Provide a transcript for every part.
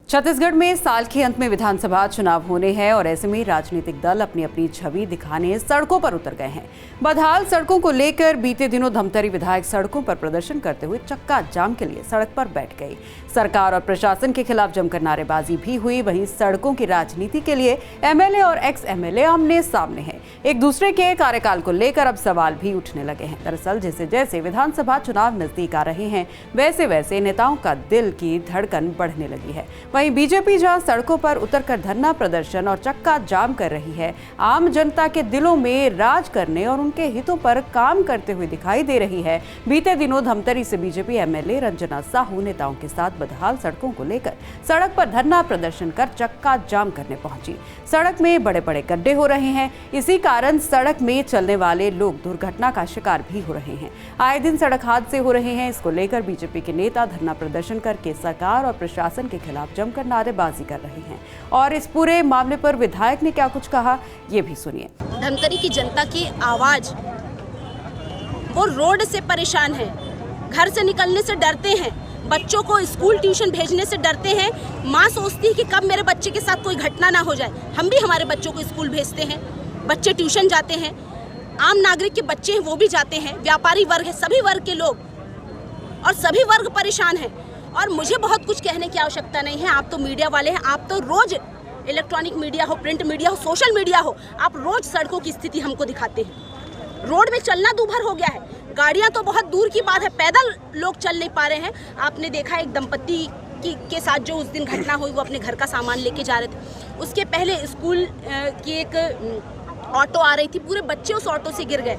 छत्तीसगढ़ में साल के अंत में विधानसभा चुनाव होने हैं और ऐसे में राजनीतिक दल अपनी अपनी छवि दिखाने सड़कों पर उतर गए हैं। बदहाल सड़कों को लेकर बीते दिनों धमतरी विधायक सड़कों पर प्रदर्शन करते हुए चक्का जाम के लिए सड़क पर बैठ गई। सरकार और प्रशासन के खिलाफ जमकर नारेबाजी भी हुई। वहीं सड़कों की राजनीति के लिए एमएलए और एक्स एमएलए आमने सामने हैं। एक दूसरे के कार्यकाल को लेकर अब सवाल भी उठने लगे हैं। दरअसल जैसे जैसे विधानसभा चुनाव नजदीक आ रहे हैं वैसे वैसे नेताओं का दिल की धड़कन बढ़ने लगी है। वहीं बीजेपी जहां सड़कों पर उतरकर धरना प्रदर्शन और चक्का जाम कर रही है, आम जनता के दिलों में राज करने और उनके हितों पर काम करते हुए दिखाई दे रही है। बीते दिनों धमतरी से बीजेपी एमएलए रंजना साहू नेताओं के साथ बदहाल सड़कों को लेकर सड़क पर धरना प्रदर्शन कर चक्का जाम करने पहुंची। सड़क में बड़े बड़े गड्ढे हो रहे हैं। इसी कारण सड़क में चलने वाले लोग दुर्घटना का शिकार भी हो रहे हैं। आए दिन सड़क हादसे हो रहे हैं। इसको लेकर बीजेपी के नेता धरना प्रदर्शन करके सरकार और प्रशासन के खिलाफ जमकर नारेबाजी कर रहे हैं। और इस पूरे मामले पर विधायक ने क्या कुछ कहा, ये भी सुनिए। धमतरी की जनता की आवाज, वो रोड से परेशान है, घर से निकलने से डरते हैं, बच्चों को स्कूल ट्यूशन भेजने से डरते हैं। माँ सोचती है कि कब मेरे बच्चे के साथ कोई घटना ना हो जाए। हम भी हमारे बच्चों को स्कूल भेजते हैं, बच्चे ट्यूशन जाते हैं, आम नागरिक के बच्चे हैं वो भी जाते हैं, व्यापारी वर्ग है, सभी वर्ग के लोग और सभी वर्ग परेशान हैं। और मुझे बहुत कुछ कहने की आवश्यकता नहीं है। आप तो मीडिया वाले हैं, आप तो रोज इलेक्ट्रॉनिक मीडिया हो, प्रिंट मीडिया हो, सोशल मीडिया हो, आप रोज सड़कों की स्थिति हमको दिखाते हैं। रोड में चलना दूभर हो गया है, गाड़ियां तो बहुत दूर की बात है, पैदल लोग चल नहीं पा रहे हैं। आपने देखा एक दंपत्ति के साथ जो उस दिन घटना हुई, वो अपने घर का सामान लेके जा रहे थे। उसके पहले स्कूल की एक ऑटो आ रही थी, पूरे बच्चे उस ऑटो से गिर गए,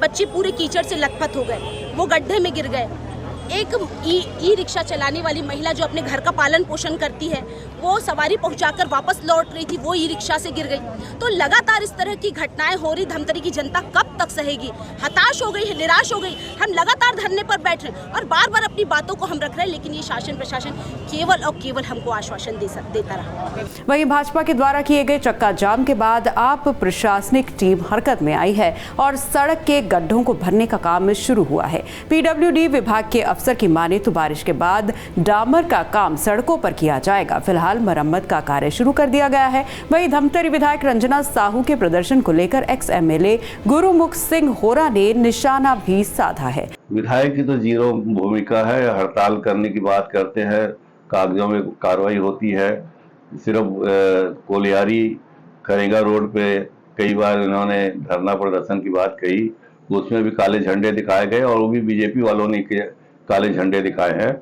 बच्चे पूरे कीचड़ से लथपथ हो गए, वो गड्ढे में गिर गए। एक ई रिक्शा चलाने वाली महिला जो अपने घर का पालन पोषण करती है, वो सवारी पहुंचाकर वापस लौट रही थी, वो ई रिक्शा से गिर गई। तो लगातार इस तरह की घटनाएं हो रही। धमतरी की जनता कब तक सहेगी? हताश हो गई है, निराश हो गई। हम लगातार धरने पर बैठ रहे हैं और बार बार अपनी बातों को हम रख रहे हैं, लेकिन ये शासन प्रशासन केवल और केवल हमको आश्वासन देता रहा। वहीं भाजपा के द्वारा किए गए चक्का जाम के बाद आप प्रशासनिक टीम हरकत में आई है और सड़क के गड्ढों को भरने का काम शुरू हुआ है। पीडब्ल्यूडी विभाग के अफसर की माने तो बारिश के बाद डामर का काम सड़कों पर किया जाएगा। फिलहाल मरम्मत का कार्य शुरू कर दिया गया है। वहीं धमतरी विधायक रंजना साहू के प्रदर्शन को लेकर एक्स एमएलए गुरुमुख सिंह होरा ने निशाना भी साधा है। विधायक की तो जीरो भूमिका है, हड़ताल करने की बात करते हैं, कागजों में कार्रवाई होती है। सिर्फ कोलियारी करेगा रोड पे कई बार इन्होंने धरना प्रदर्शन की बात कही, उसमें भी काले झंडे दिखाए गए और वो भी बीजेपी वालों ने काले झंडे दिखाए हैं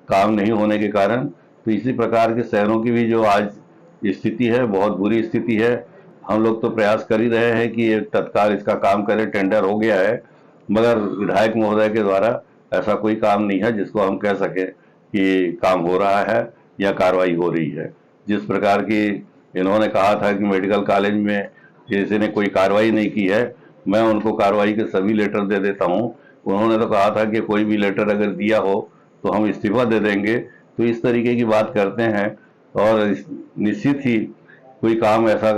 काम नहीं होने के कारण। तो इसी प्रकार के शहरों की भी जो आज स्थिति है बहुत बुरी स्थिति है। हम लोग तो प्रयास कर ही रहे हैं कि ये तत्काल इसका काम करें, टेंडर हो गया है, मगर विधायक महोदय के द्वारा ऐसा कोई काम नहीं है जिसको हम कह सकें कि काम हो रहा है या कार्रवाई हो रही है। जिस प्रकार की इन्होंने कहा था कि मेडिकल कॉलेज में किसी ने कोई कार्रवाई नहीं की है, मैं उनको कार्रवाई के सभी लेटर दे देता हूँ। उन्होंने तो कहा था कि कोई भी लेटर अगर दिया हो तो हम इस्तीफा दे देंगे। तो इस तरीके की बात करते हैं और निश्चित ही कोई काम ऐसा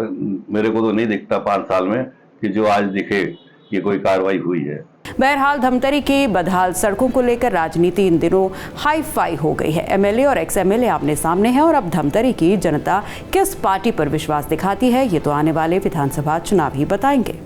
मेरे को तो नहीं दिखता 5 साल में कि जो आज दिखे कि कोई कार्रवाई हुई है। बहरहाल धमतरी की बदहाल सड़कों को लेकर राजनीति इन दिनों हाई फाई हो गई है। एमएलए और एक्स एमएलए आमने सामने हैं और अब धमतरी की जनता किस पार्टी पर विश्वास दिखाती है, ये तो आने वाले विधानसभा चुनाव ही बताएंगे।